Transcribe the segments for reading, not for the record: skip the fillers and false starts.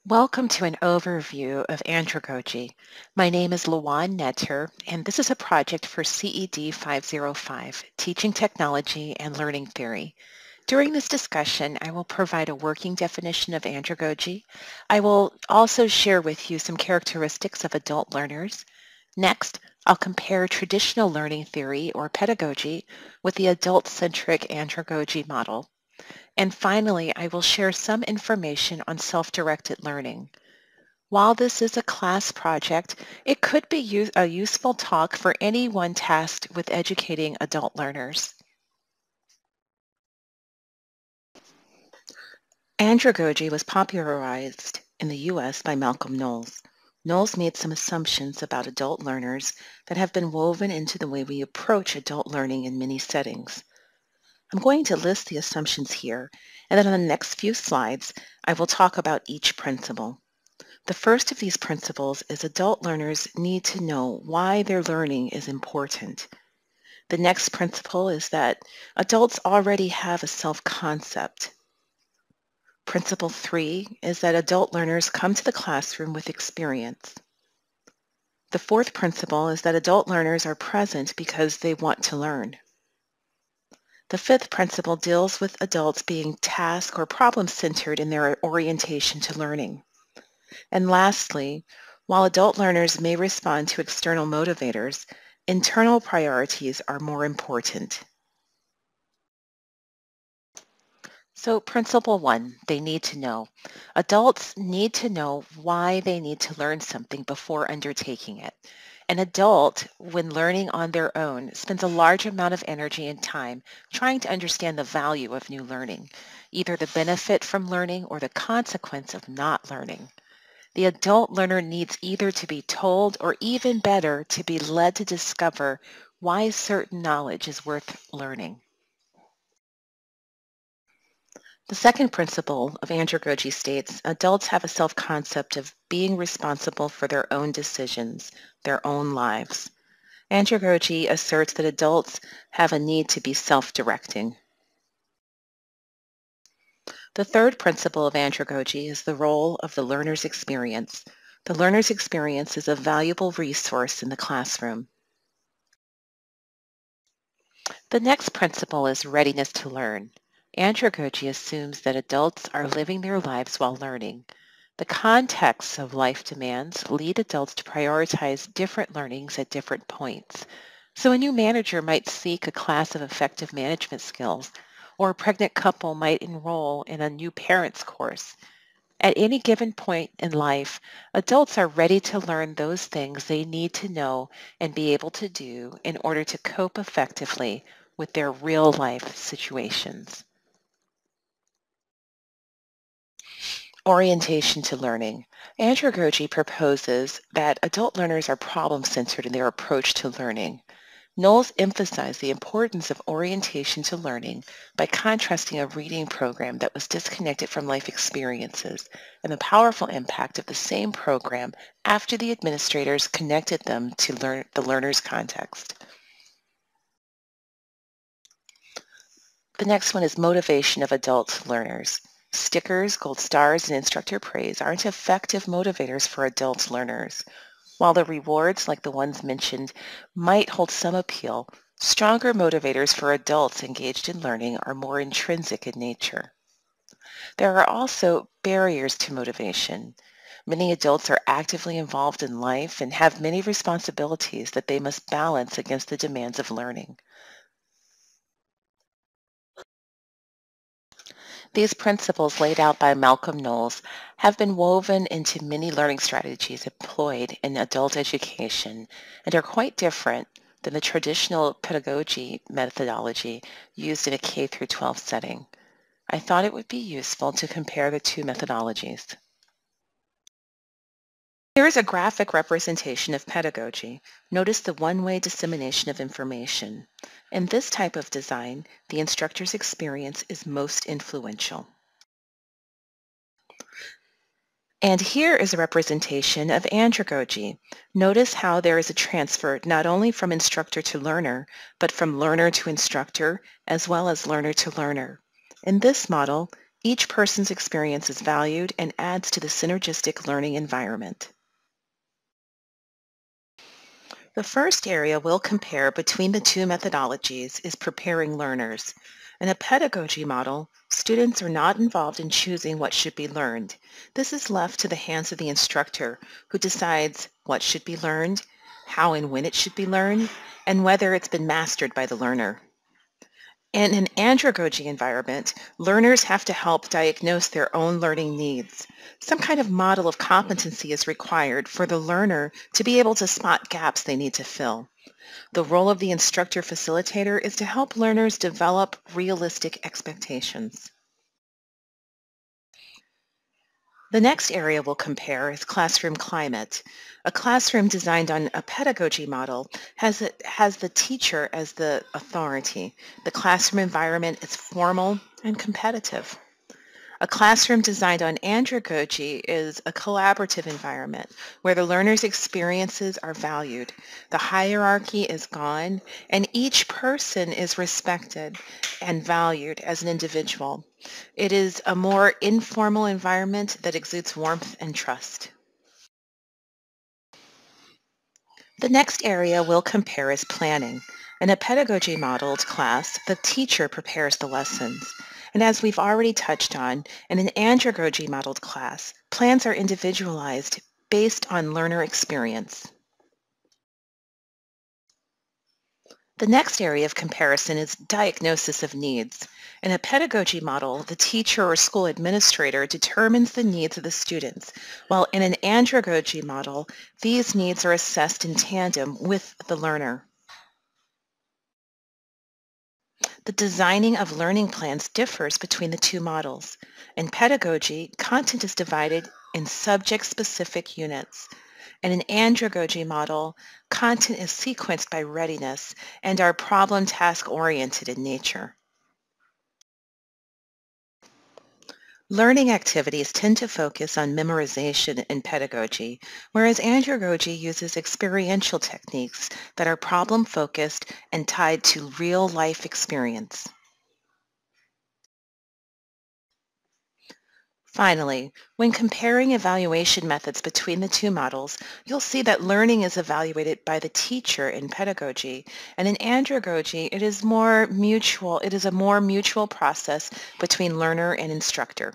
Welcome to an overview of Andragogy. My name is Lawan Netter, and this is a project for CED 505, Teaching Technology and Learning Theory. During this discussion, I will provide a working definition of andragogy. I will also share with you some characteristics of adult learners. Next, I'll compare traditional learning theory or pedagogy with the adult-centric andragogy model. And finally, I will share some information on self-directed learning. While this is a class project, it could be a useful talk for anyone tasked with educating adult learners. Andragogy was popularized in the U.S. by Malcolm Knowles. Knowles made some assumptions about adult learners that have been woven into the way we approach adult learning in many settings. I'm going to list the assumptions here, and then on the next few slides, I will talk about each principle. The first of these principles is adult learners need to know why their learning is important. The next principle is that adults already have a self-concept. Principle 3 is that adult learners come to the classroom with experience. The fourth principle is that adult learners are present because they want to learn. The fifth principle deals with adults being task or problem-centered in their orientation to learning. And lastly, while adult learners may respond to external motivators, internal priorities are more important. So principle 1, they need to know. Adults need to know why they need to learn something before undertaking it. An adult, when learning on their own, spends a large amount of energy and time trying to understand the value of new learning, either the benefit from learning or the consequence of not learning. The adult learner needs either to be told or, even better, to be led to discover why certain knowledge is worth learning. The second principle of andragogy states adults have a self-concept of being responsible for their own decisions, their own lives. Andragogy asserts that adults have a need to be self-directing. The third principle of andragogy is the role of the learner's experience. The learner's experience is a valuable resource in the classroom. The next principle is readiness to learn. Andragogy assumes that adults are living their lives while learning. The contexts of life demands lead adults to prioritize different learnings at different points. So a new manager might seek a class of effective management skills, or a pregnant couple might enroll in a new parents course. At any given point in life, adults are ready to learn those things they need to know and be able to do in order to cope effectively with their real-life situations. Orientation to learning. Andragogy proposes that adult learners are problem-centered in their approach to learning. Knowles emphasized the importance of orientation to learning by contrasting a reading program that was disconnected from life experiences and the powerful impact of the same program after the administrators connected them to the learner's context. The next one is motivation of adult learners. Stickers, gold stars, and instructor praise aren't effective motivators for adult learners. While the rewards, like the ones mentioned, might hold some appeal, stronger motivators for adults engaged in learning are more intrinsic in nature. There are also barriers to motivation. Many adults are actively involved in life and have many responsibilities that they must balance against the demands of learning. These principles laid out by Malcolm Knowles have been woven into many learning strategies employed in adult education and are quite different than the traditional pedagogy methodology used in a K through 12 setting. I thought it would be useful to compare the two methodologies. Here is a graphic representation of pedagogy. Notice the one-way dissemination of information. In this type of design, the instructor's experience is most influential. And here is a representation of andragogy. Notice how there is a transfer not only from instructor to learner, but from learner to instructor, as well as learner to learner. In this model, Each person's experience is valued and adds to the synergistic learning environment. The first area we'll compare between the two methodologies is preparing learners. In a pedagogy model, students are not involved in choosing what should be learned. This is left to the hands of the instructor, who decides what should be learned, how and when it should be learned, and whether it's been mastered by the learner. In an andragogy environment, learners have to help diagnose their own learning needs. Some kind of model of competency is required for the learner to be able to spot gaps they need to fill. The role of the instructor-facilitator is to help learners develop realistic expectations. The next area we'll compare is classroom climate. A classroom designed on a pedagogy model has the teacher as the authority. The classroom environment is formal and competitive. A classroom designed on andragogy is a collaborative environment where the learner's experiences are valued. The hierarchy is gone, and each person is respected and valued as an individual. It is a more informal environment that exudes warmth and trust. The next area we'll compare is planning. In a pedagogy modeled class, the teacher prepares the lessons. And as we've already touched on, in an andragogy modeled class, plans are individualized based on learner experience. The next area of comparison is diagnosis of needs. In a pedagogy model, the teacher or school administrator determines the needs of the students, while in an andragogy model, these needs are assessed in tandem with the learner. The designing of learning plans differs between the two models. In pedagogy, content is divided in subject-specific units. In an andragogy model, content is sequenced by readiness and are problem task-oriented in nature. Learning activities tend to focus on memorization in pedagogy, whereas andragogy uses experiential techniques that are problem-focused and tied to real-life experience. Finally, when comparing evaluation methods between the two models, you'll see that learning is evaluated by the teacher in pedagogy, and in andragogy, it is a more mutual process between learner and instructor.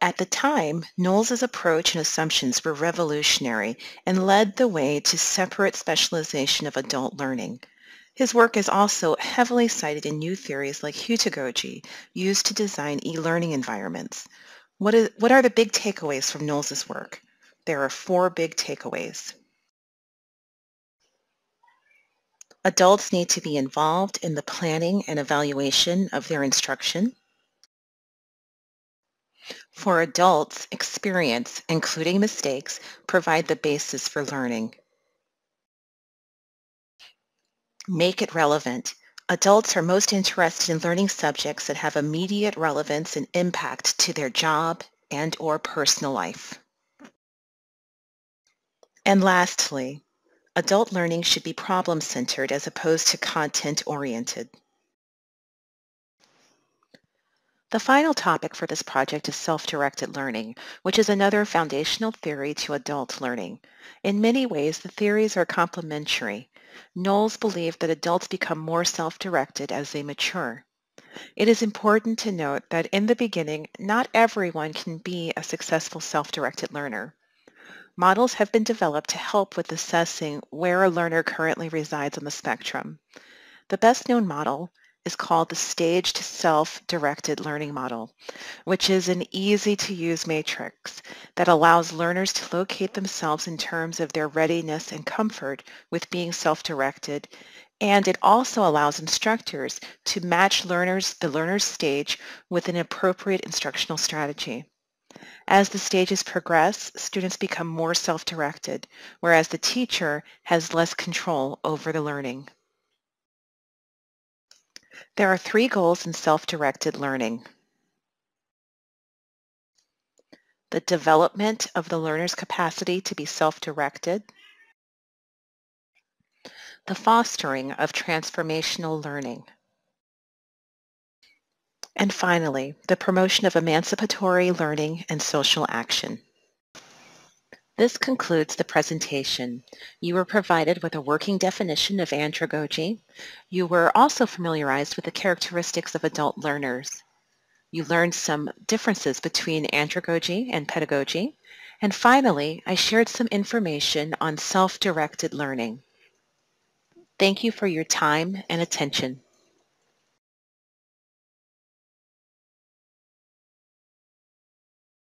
At the time, Knowles's approach and assumptions were revolutionary and led the way to separate specialization of adult learning. His work is also heavily cited in new theories like heutagogy, used to design e-learning environments. What are the big takeaways from Knowles's work? There are 4 big takeaways. Adults need to be involved in the planning and evaluation of their instruction. For adults, experience, including mistakes, provide the basis for learning. Make it relevant. Adults are most interested in learning subjects that have immediate relevance and impact to their job and/or personal life. And lastly, adult learning should be problem-centered as opposed to content-oriented. The final topic for this project is self-directed learning, which is another foundational theory to adult learning. In many ways, the theories are complementary. Knowles believed that adults become more self-directed as they mature. It is important to note that in the beginning, not everyone can be a successful self-directed learner. Models have been developed to help with assessing where a learner currently resides on the spectrum. The best-known model is called the staged self-directed learning model, which is an easy-to-use matrix that allows learners to locate themselves in terms of their readiness and comfort with being self-directed, and it also allows instructors to match the learner's stage with an appropriate instructional strategy. As the stages progress, students become more self-directed, whereas the teacher has less control over the learning. There are 3 goals in self-directed learning: the development of the learner's capacity to be self-directed, the fostering of transformational learning. And finally, the promotion of emancipatory learning and social action. This concludes the presentation. You were provided with a working definition of andragogy. You were also familiarized with the characteristics of adult learners. You learned some differences between andragogy and pedagogy. And finally, I shared some information on self-directed learning. Thank you for your time and attention.